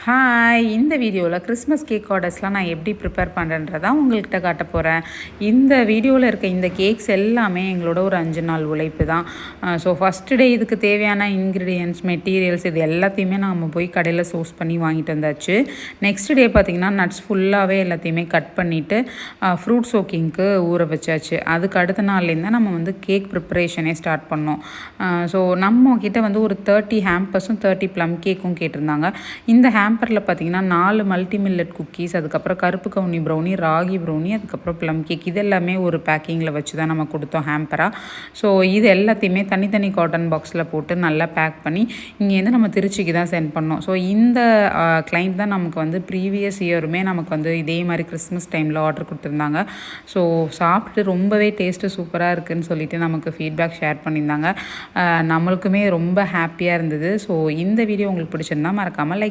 Hi, இந்த வீடியோவில் Christmas cake ஆர்டர்ஸ்லாம் நான் எப்படி ப்ரிப்பேர் பண்ணுறேன்றதான் உங்கள்கிட்ட காட்ட போகிறேன். இந்த வீடியோவில் இருக்க இந்த கேக்ஸ் எல்லாமே எங்களோட ஒரு 5 நாள் உழைப்பு தான். ஸோ ஃபஸ்ட்டு டே இதுக்கு தேவையான இன்க்ரீடியன்ட்ஸ், மெட்டீரியல்ஸ் இது எல்லாத்தையுமே நம்ம போய் கடையில் சோர்ஸ் பண்ணி வாங்கிட்டு வந்தாச்சு. நெக்ஸ்ட் டே பார்த்திங்கன்னா நட்ஸ் ஃபுல்லாகவே எல்லாத்தையுமே கட் பண்ணிவிட்டு ஃப்ரூட் சோக்கிங்க்கு ஊற வச்சாச்சு. அதுக்கு அடுத்த நாள்லேருந்து நம்ம வந்து கேக் ப்ரிப்பரேஷனே ஸ்டார்ட் பண்ணோம். ஸோ நம்ம கிட்ட வந்து ஒரு 30 ஹேம்பர்ஸும் 30 ப்ளம் கேக்கும் கேட்டிருந்தாங்க. இந்த ஹேம்பரில் பார்த்திங்கன்னா 4 மல்டி மில்லட் குக்கீஸ், அதுக்கப்புறம் கருப்பு கவுனி ப்ரௌனி, ராகி ப்ரௌனி, அதுக்கப்புறம் ப்ளம் கேக் இது எல்லாமே ஒரு பேக்கிங்கில் வச்சு தான் நம்ம கொடுத்தோம் ஹேம்பராக. ஸோ இது எல்லாத்தையுமே தனித்தனி காட்டன் பாக்ஸில் போட்டு நல்லா பேக் பண்ணி இங்கேருந்து நம்ம திருச்சிக்கு தான் சென்ட் பண்ணோம். ஸோ இந்த கிளைண்ட் தான் நமக்கு வந்து ப்ரீவியஸ் இயருமே நமக்கு வந்து இதே மாதிரி கிறிஸ்மஸ் டைமில் ஆர்டர் கொடுத்துருந்தாங்க. ஸோ சாப்பிட்டு ரொம்பவே டேஸ்ட்டு சூப்பராக இருக்குதுன்னு சொல்லிட்டு நமக்கு ஃபீட்பேக் ஷேர் பண்ணியிருந்தாங்க. நம்மளுக்குமே ரொம்ப ஹாப்பியாக இருந்தது. ஸோ இந்த வீடியோ உங்களுக்கு பிடிச்சிருந்தா மறக்காமல் லைக்